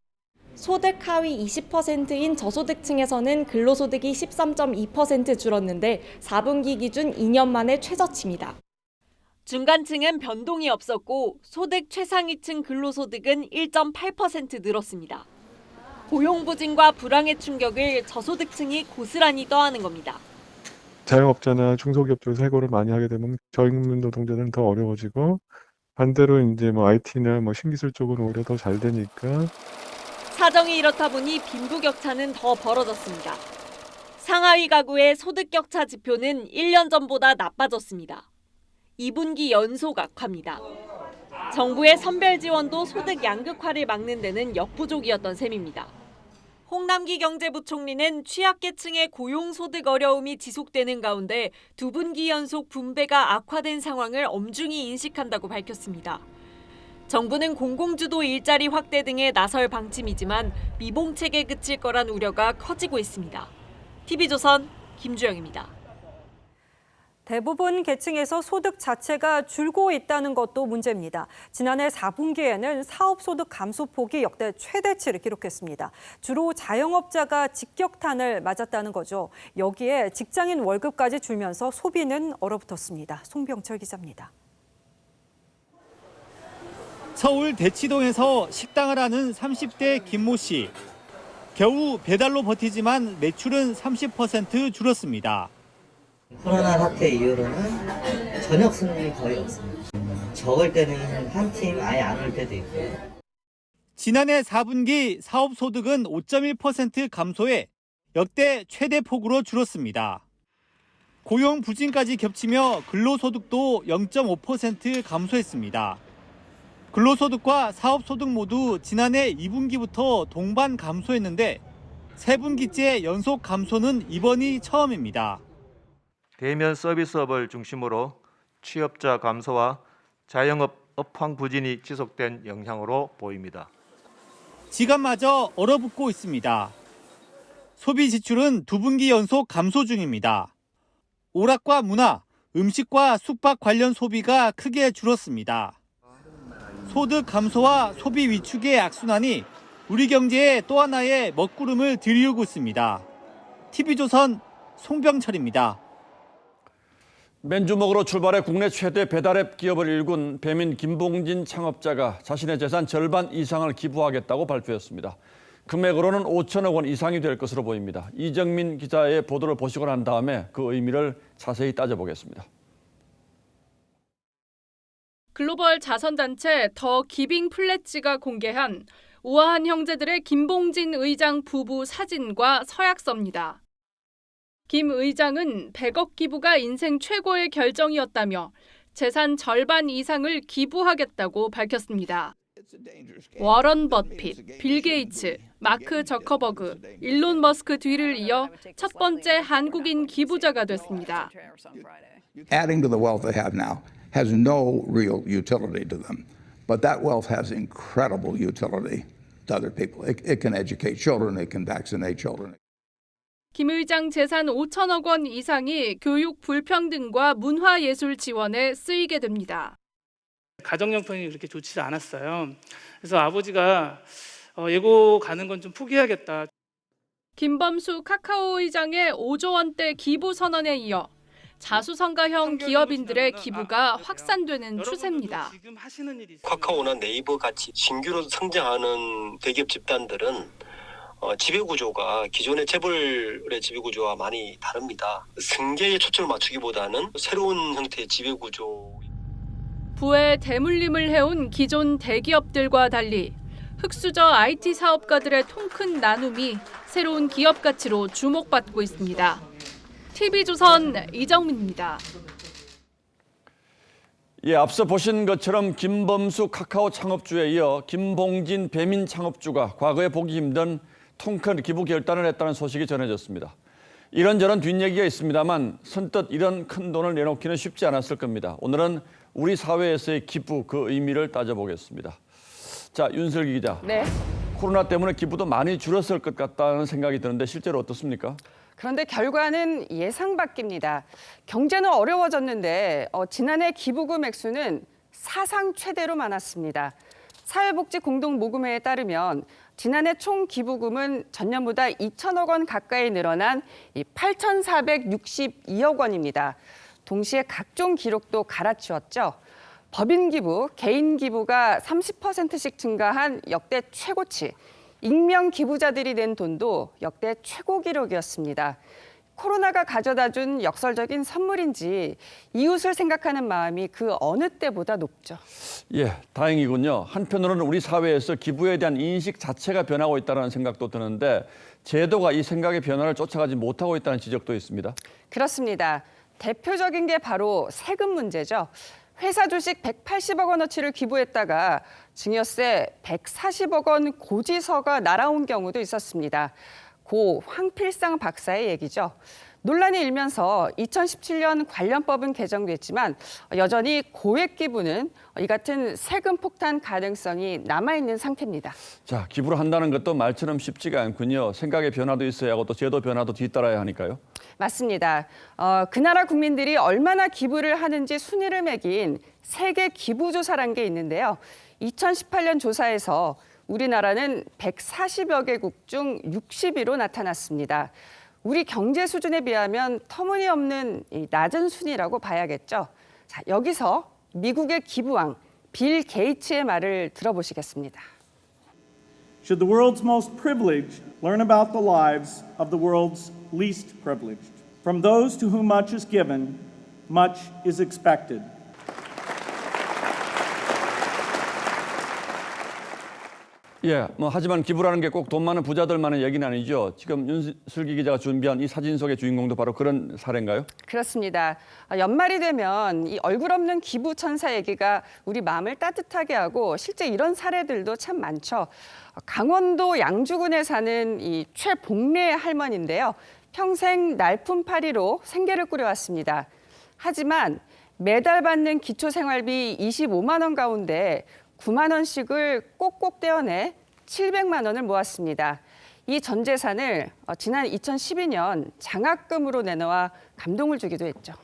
소득 하위 20%인 저소득층에서는 근로소득이 13.2% 줄었는데 4분기 기준 2년 만에 최저치입니다. 중간층은 변동이 없었고 소득 최상위층 근로소득은 1.8% 늘었습니다. 고용부진과 불황의 충격을 저소득층이 고스란히 떠안은 겁니다. 자영업자나 중소기업 쪽에서 해고를 많이 하게 되면 저임금 노동자들은 더 어려워지고 반대로 이제 IT나 신기술 쪽은 오히려 더 잘 되니까 사정이 이렇다 보니 빈부격차는 더 벌어졌습니다. 상하위 가구의 소득격차 지표는 1년 전보다 나빠졌습니다. 2분기 연속 악화입니다. 정부의 선별 지원도 소득 양극화를 막는 데는 역부족이었던 셈입니다. 홍남기 경제부총리는 취약계층의 고용소득 어려움이 지속되는 가운데 2분기 연속 분배가 악화된 상황을 엄중히 인식한다고 밝혔습니다. 정부는 공공주도 일자리 확대 등에 나설 방침이지만 미봉책에 그칠 거란 우려가 커지고 있습니다. TV조선 김주영입니다. 대부분 계층에서 소득 자체가 줄고 있다는 것도 문제입니다. 지난해 4분기에는 사업소득 감소폭이 역대 최대치를 기록했습니다. 주로 자영업자가 직격탄을 맞았다는 거죠. 여기에 직장인 월급까지 줄면서 소비는 얼어붙었습니다. 송병철 기자입니다. 서울 대치동에서 식당을 하는 30대 김모 씨. 겨우 배달로 버티지만 매출은 30% 줄었습니다. 코로나 사태 이후로는 저녁 손님이 거의 없습니다. 적을 때는 한 팀 아예 안 올 때도 있고요. 지난해 4분기 사업소득은 5.1% 감소해 역대 최대 폭으로 줄었습니다. 고용 부진까지 겹치며 근로소득도 0.5% 감소했습니다. 근로소득과 사업소득 모두 지난해 2분기부터 동반 감소했는데 3분기째 연속 감소는 이번이 처음입니다. 대면 서비스업을 중심으로 취업자 감소와 자영업 업황 부진이 지속된 영향으로 보입니다. 지갑마저 얼어붙고 있습니다. 소비 지출은 2분기 연속 감소 중입니다. 오락과 문화, 음식과 숙박 관련 소비가 크게 줄었습니다. 소득 감소와 소비 위축의 악순환이 우리 경제에 또 하나의 먹구름을 들이우고 있습니다. TV조선 송병철입니다. 맨주먹으로 출발해 국내 최대 배달앱 기업을 일군 배민 김봉진 창업자가 자신의 재산 절반 이상을 기부하겠다고 발표했습니다. 금액으로는 5천억 원 이상이 될 것으로 보입니다. 이정민 기자의 보도를 보시고 난 다음에 그 의미를 자세히 따져보겠습니다. 글로벌 자선단체 더 기빙 플래지가 공개한 우아한 형제들의 김봉진 의장 부부 사진과 서약서입니다. 김 의장은 100억 기부가 인생 최고의 결정이었다며 재산 절반 이상을 기부하겠다고 밝혔습니다. 워런 버핏, 빌 게이츠, 마크 저커버그, 일론 머스크 뒤를 이어 첫 번째 한국인 기부자가 됐습니다. Adding to the wealth they have now has no real utility to them, but that wealth has incredible utility to other people. It can educate children, it can vaccinate children. 김 의장 재산 5천억 원 이상이 교육 불평등과 문화예술 지원에 쓰이게 됩니다. 가정형편이 그렇게 좋지 않았어요. 그래서 아버지가 예고 가는 건 좀 포기해야겠다. 김범수 카카오 의장의 5조 원대 기부 선언에 이어 자수성가형 기업인들의 기부가 확산되는 추세입니다. 카카오나 네이버 같이 신규로 성장하는 대기업 집단들은 지배구조가 기존의 재벌의 지배구조와 많이 다릅니다. 승계에 초점을 맞추기보다는 새로운 형태의 지배구조. 부의 대물림을 해온 기존 대기업들과 달리 흑수저 IT 사업가들의 통큰 나눔이 새로운 기업 가치로 주목받고 있습니다. TV조선 이정민입니다. 예, 앞서 보신 것처럼 김범수 카카오 창업주에 이어 김봉진 배민 창업주가 과거에 보기 힘든 통큰 기부 결단을 했다는 소식이 전해졌습니다. 이런저런 뒷얘기가 있습니다만 선뜻 이런 큰 돈을 내놓기는 쉽지 않았을 겁니다. 오늘은 우리 사회에서의 기부 그 의미를 따져보겠습니다. 자, 윤슬기 기자. 네. 코로나 때문에 기부도 많이 줄었을 것 같다는 생각이 드는데 실제로 어떻습니까? 그런데 결과는 예상 밖입니다. 경제는 어려워졌는데 지난해 기부금 액수는 사상 최대로 많았습니다. 사회복지공동모금회에 따르면 지난해 총 기부금은 전년보다 2천억 원 가까이 늘어난 8,462억 원입니다. 동시에 각종 기록도 갈아치웠죠. 법인 기부, 개인 기부가 30%씩 증가한 역대 최고치, 익명 기부자들이 낸 돈도 역대 최고 기록이었습니다. 코로나가 가져다준 역설적인 선물인지 이웃을 생각하는 마음이 그 어느 때보다 높죠. 예, 다행이군요. 한편으로는 우리 사회에서 기부에 대한 인식 자체가 변하고 있다는 생각도 드는데 제도가 이 생각의 변화를 쫓아가지 못하고 있다는 지적도 있습니다. 그렇습니다. 대표적인 게 바로 세금 문제죠. 회사 주식 180억 원어치를 기부했다가 증여세 140억 원 고지서가 날아온 경우도 있었습니다. 고 황필상 박사의 얘기죠. 논란이 일면서 2017년 관련법은 개정됐지만 여전히 고액 기부는 이 같은 세금 폭탄 가능성이 남아있는 상태입니다. 자, 기부를 한다는 것도 말처럼 쉽지가 않군요. 생각의 변화도 있어야 하고 또 제도 변화도 뒤따라야 하니까요. 맞습니다. 그 나라 국민들이 얼마나 기부를 하는지 순위를 매긴 세계 기부조사란 게 있는데요. 2018년 조사에서 우리나라는 140여 개국 중 60위로 나타났습니다. 우리 경제 수준에 비하면 터무니없는 낮은 순위라고 봐야겠죠. 자, 여기서 미국의 기부왕 빌 게이츠의 말을 들어보시겠습니다. Should the world's most privileged learn about the lives of the world's least privileged? From those to whom much is given, much is expected. 예, 하지만 기부라는 게 꼭 돈 많은 부자들만의 얘기는 아니죠. 지금 윤슬기 기자가 준비한 이 사진 속의 주인공도 바로 그런 사례인가요? 그렇습니다. 연말이 되면 이 얼굴 없는 기부 천사 얘기가 우리 마음을 따뜻하게 하고 실제 이런 사례들도 참 많죠. 강원도 양주군에 사는 이 최복래 할머니인데요. 평생 날품팔이로 생계를 꾸려왔습니다. 하지만 매달 받는 기초생활비 25만 원 가운데 9만 원씩을 꼭꼭 떼어내 700만 원을 모았습니다. 이 전 재산을 지난 2012년 장학금으로 내놓아 감동을 주기도 했죠.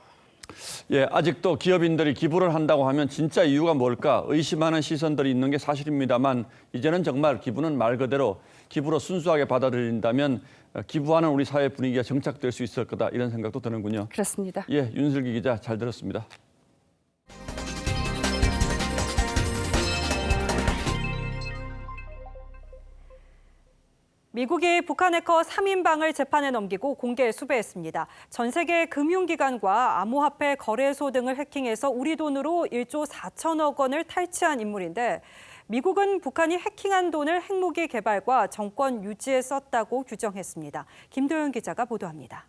예, 아직도 기업인들이 기부를 한다고 하면 진짜 이유가 뭘까 의심하는 시선들이 있는 게 사실입니다만 이제는 정말 기부는 말 그대로 기부로 순수하게 받아들인다면 기부하는 우리 사회 분위기가 정착될 수 있을 거다 이런 생각도 드는군요. 그렇습니다. 예, 윤슬기 기자 잘 들었습니다. 미국이 북한 해커 3인방을 재판에 넘기고 공개 수배했습니다. 전 세계 금융기관과 암호화폐 거래소 등을 해킹해서 우리 돈으로 1조 4천억 원을 탈취한 인물인데 미국은 북한이 해킹한 돈을 핵무기 개발과 정권 유지에 썼다고 규정했습니다. 김도영 기자가 보도합니다.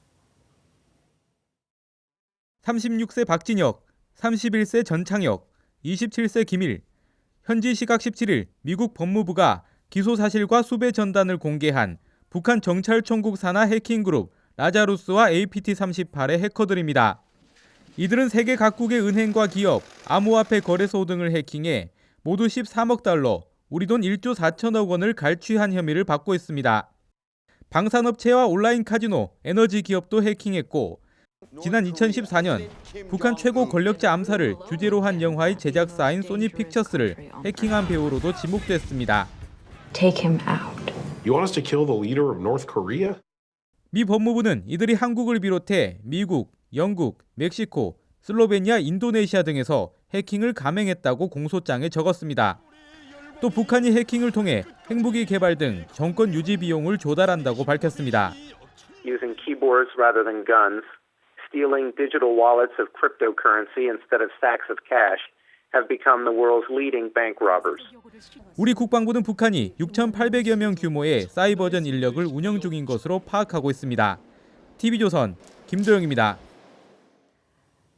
36세 박진혁, 31세 전창혁, 27세 김일. 현지 시각 17일 미국 법무부가 기소 사실과 수배 전단을 공개한 북한 정찰총국 산하 해킹그룹 라자루스와 APT38의 해커들입니다. 이들은 세계 각국의 은행과 기업, 암호화폐 거래소 등을 해킹해 모두 13억 달러, 우리 돈 1조 4천억 원을 갈취한 혐의를 받고 있습니다. 방산업체와 온라인 카지노, 에너지 기업도 해킹했고 지난 2014년 북한 최고 권력자 암살을 주제로 한 영화의 제작사인 소니 픽처스를 해킹한 배우로도 지목됐습니다. Take him out. You want us to kill the leader of North Korea? 미 법무부는 이들이 한국을 비롯해 미국, 영국, 멕시코, 슬로베니아, 인도네시아 등에서 해킹을 감행했다고 공소장에 적었습니다. 또 북한이 해킹을 통해 핵무기 개발 등 정권 유지 비용을 조달한다고 밝혔습니다. Using keyboards rather than guns, stealing digital wallets of cryptocurrency instead of stacks of cash. have become the world's leading bank robbers. 우리 국방부는 북한이 6,800여 명 규모의 사이버전 인력을 운영 중인 것으로 파악하고 있습니다. TV조선 김도영입니다.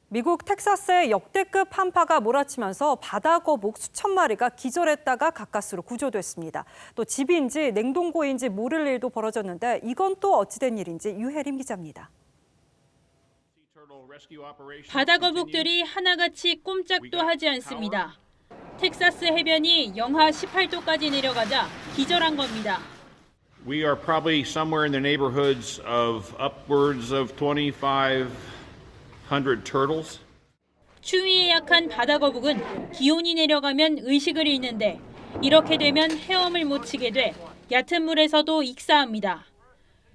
미국 텍사스에 역대급 한파가 몰아치면서 바다거북 수천 마리가 기절했다가 가까스로 구조됐습니다. 또 집인지 냉동고인지 모를 일도 벌어졌는데 이건 또 어찌된 일인지 유혜림 기자입니다. 바다거북들이 하나같이 꼼짝도 하지 않습니다. 텍사스 해변이 영하 18도까지 내려가자 기절한 겁니다. We are probably somewhere in the neighborhoods of upwards of 2,500 turtles. 추위에 약한 바다거북은 기온이 내려가면 의식을 잃는데 이렇게 되면 헤엄을 못 치게 돼 얕은 물에서도 익사합니다.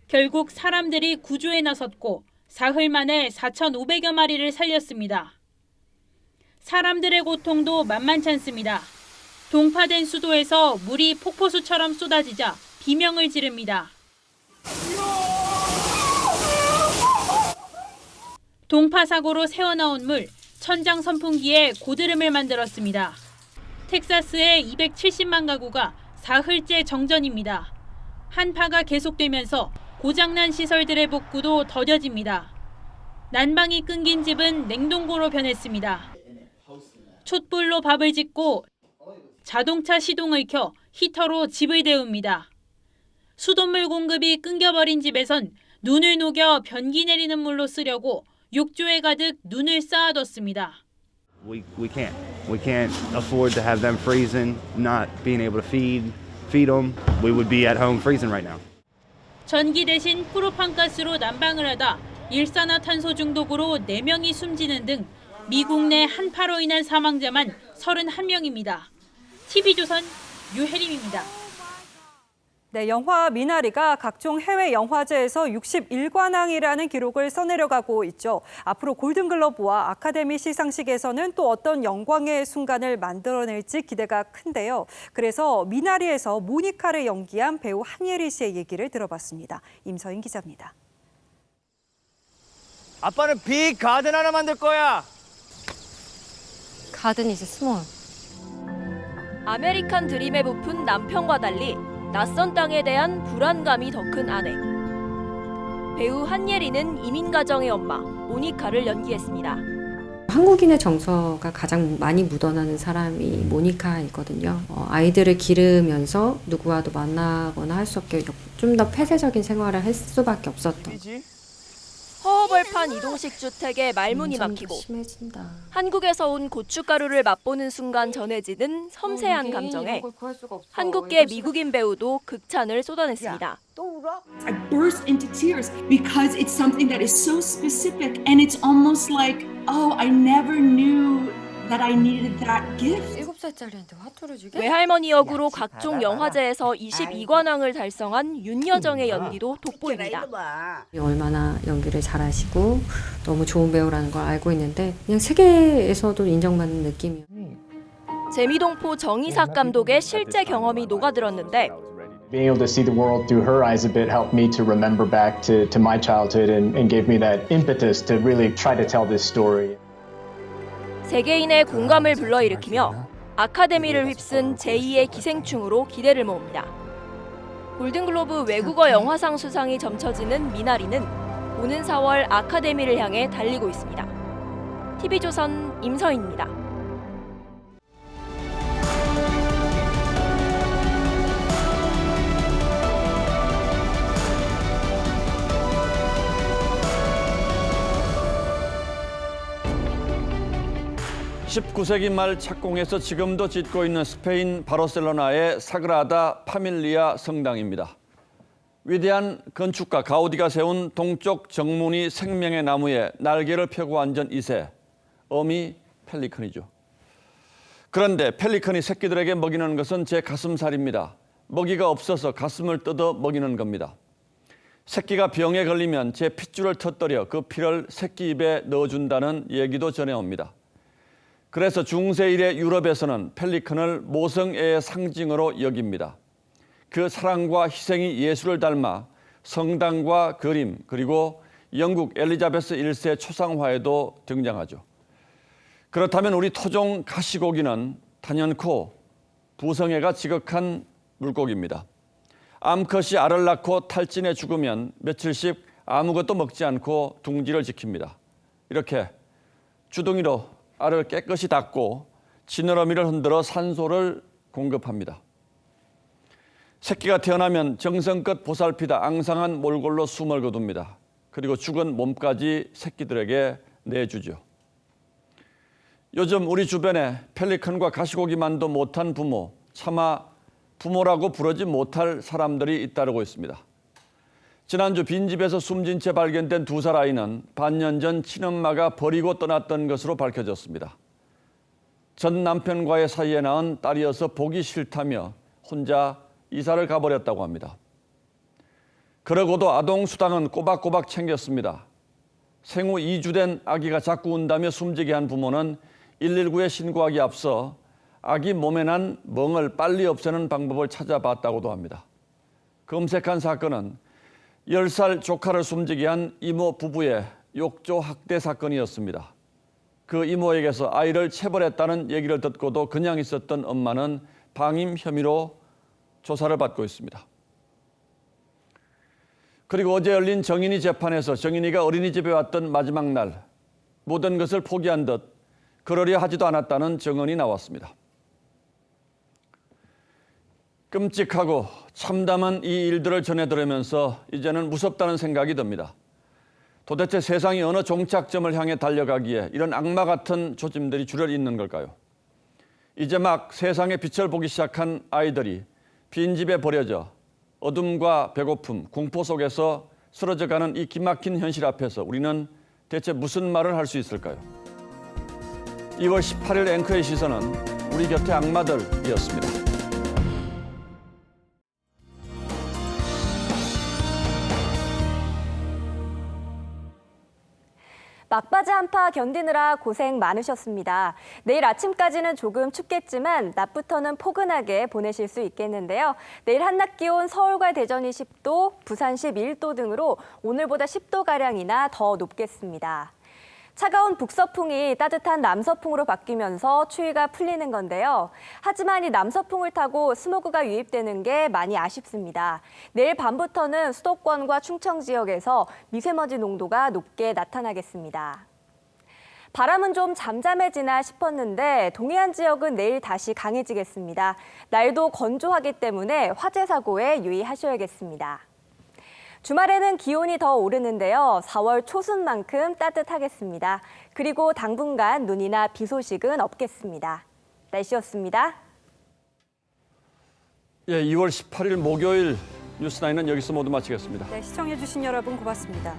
결국 사람들이 구조에 나섰고 사흘 만에 4,500여 마리를 살렸습니다. 사람들의 고통도 만만치 않습니다. 동파된 수도에서 물이 폭포수처럼 쏟아지자 비명을 지릅니다. 동파 사고로 새어나온 물, 천장 선풍기에 고드름을 만들었습니다. 텍사스의 270만 가구가 사흘째 정전입니다. 한파가 계속되면서 고장난 시설들의 복구도 더뎌집니다. 난방이 끊긴 집은 냉동고로 변했습니다. 촛불로 밥을 짓고 자동차 시동을 켜 히터로 집을 데웁니다. 수돗물 공급이 끊겨버린 집에선 눈을 녹여 변기 내리는 물로 쓰려고 욕조에 가득 눈을 쌓아뒀습니다. We can't afford to have them freezing, not being able to feed them. We would be at home freezing right now. 전기 대신 프로판가스로 난방을 하다 일산화탄소 중독으로 4명이 숨지는 등 미국 내 한파로 인한 사망자만 31명입니다. TV조선 유혜림입니다. 네, 영화 미나리가 각종 해외 영화제에서 61관왕이라는 기록을 써내려가고 있죠. 앞으로 골든글러브와 아카데미 시상식에서는 또 어떤 영광의 순간을 만들어낼지 기대가 큰데요. 그래서 미나리에서 모니카를 연기한 배우 한예리 씨의 얘기를 들어봤습니다. 임서인 기자입니다. 아빠는 빅 가든 하나 만들 거야. 가든 이즈 스몰. 아메리칸 드림에 부푼 남편과 달리 낯선 땅에 대한 불안감이 더 큰 아내. 배우 한예리는 이민가정의 엄마 모니카를 연기했습니다. 한국인의 정서가 가장 많이 묻어나는 사람이 모니카이거든요. 아이들을 기르면서 누구와도 만나거나 할 수 없게 좀 더 폐쇄적인 생활을 할 수밖에 없었던. 허허벌판 이동식 주택에 말문이 막히고 한국에서 온 고춧가루를 맛보는 순간 전해지는 섬세한 감정에 한국계 미국인 배우도 극찬을 쏟아냈습니다. I burst into tears because it's something that is so specific and it's almost like, oh, I never knew that I needed that gift. 7살짜리한테 화투를 주게? 외할머니 역으로 각종 영화제에서 22관왕을 달성한 윤여정의 연기도 돋보입니다. 얼마나 연기를 잘하시고 너무 좋은 배우라는 걸 알고 있는데 그냥 세계에서도 인정받는 느낌이에요. 재미동포 정이삭 감독의 실제 경험이 녹아들었는데 Being able to see the world through her eyes a bit helped me to remember back to my childhood and gave me that impetus to really try to tell this story. 세계인의 공감을 불러일으키며 아카데미를 휩쓴 제2의 기생충으로 기대를 모읍니다. 골든글로브 외국어 영화상 수상이 점쳐지는 미나리는 오는 4월 아카데미를 향해 달리고 있습니다. TV조선 임서희입니다. (19세기) 말 착공해서 지금도 짓고 있는 스페인 바르셀로나의 사그라다 파밀리아 성당입니다. 위대한 건축가 가우디가 세운 동쪽 정문이 생명의 나무에 날개를 펴고 앉은 이새, 어미 펠리컨이죠. 그런데 펠리컨이 새끼들에게 먹이는 것은 제 가슴살입니다. 먹이가 없어서 가슴을 뜯어 먹이는 겁니다. 새끼가 병에 걸리면 제 핏줄을 터뜨려 그 피를 새끼 입에 넣어준다는 얘기도 전해옵니다. 그래서 중세 이래 유럽에서는 펠리컨을 모성애의 상징으로 여깁니다. 그 사랑과 희생이 예수를 닮아 성당과 그림 그리고 영국 엘리자베스 1세 초상화에도 등장하죠. 그렇다면 우리 토종 가시고기는 단연코 부성애가 지극한 물고기입니다. 암컷이 알을 낳고 탈진해 죽으면 며칠씩 아무것도 먹지 않고 둥지를 지킵니다. 이렇게 주둥이로 알을 깨끗이 닦고 지느러미를 흔들어 산소를 공급합니다. 새끼가 태어나면 정성껏 보살피다 앙상한 몰골로 숨을 거둡니다. 그리고 죽은 몸까지 새끼들에게 내주죠. 요즘 우리 주변에 펠리컨과 가시고기만도 못한 부모, 차마 부모라고 부르지 못할 사람들이 잇따르고 있습니다. 지난주 빈집에서 숨진 채 발견된 2살 아이는 반년 전 친엄마가 버리고 떠났던 것으로 밝혀졌습니다. 전 남편과의 사이에 낳은 딸이어서 보기 싫다며 혼자 이사를 가버렸다고 합니다. 그러고도 아동수당은 꼬박꼬박 챙겼습니다. 생후 2주 된 아기가 자꾸 운다며 숨지게 한 부모는 119에 신고하기 앞서 아기 몸에 난 멍을 빨리 없애는 방법을 찾아봤다고도 합니다. 검색한 사건은 10살 조카를 숨지게 한 이모 부부의 욕조 학대 사건이었습니다. 그 이모에게서 아이를 체벌했다는 얘기를 듣고도 그냥 있었던 엄마는 방임 혐의로 조사를 받고 있습니다. 그리고 어제 열린 정인이 재판에서 정인이가 어린이집에 왔던 마지막 날 모든 것을 포기한 듯 그러려 하지도 않았다는 증언이 나왔습니다. 끔찍하고 참담한 이 일들을 전해 들으면서 이제는 무섭다는 생각이 듭니다. 도대체 세상이 어느 종착점을 향해 달려가기에 이런 악마 같은 조짐들이 줄을 잇는 걸까요? 이제 막 세상의 빛을 보기 시작한 아이들이 빈집에 버려져 어둠과 배고픔, 공포 속에서 쓰러져가는 이 기막힌 현실 앞에서 우리는 대체 무슨 말을 할 수 있을까요? 2월 18일 앵커의 시선은 우리 곁의 악마들이었습니다. 막바지 한파 견디느라 고생 많으셨습니다. 내일 아침까지는 조금 춥겠지만 낮부터는 포근하게 보내실 수 있겠는데요. 내일 한낮 기온 서울과 대전이 10도, 부산 11도 등으로 오늘보다 10도가량이나 더 높겠습니다. 차가운 북서풍이 따뜻한 남서풍으로 바뀌면서 추위가 풀리는 건데요. 하지만 이 남서풍을 타고 스모그가 유입되는 게 많이 아쉽습니다. 내일 밤부터는 수도권과 충청 지역에서 미세먼지 농도가 높게 나타나겠습니다. 바람은 좀 잠잠해지나 싶었는데 동해안 지역은 내일 다시 강해지겠습니다. 날도 건조하기 때문에 화재 사고에 유의하셔야겠습니다. 주말에는 기온이 더 오르는데요. 4월 초순만큼 따뜻하겠습니다. 그리고 당분간 눈이나 비 소식은 없겠습니다. 날씨였습니다. 예, 2월 18일 목요일 뉴스9는 여기서 모두 마치겠습니다. 네, 시청해주신 여러분 고맙습니다.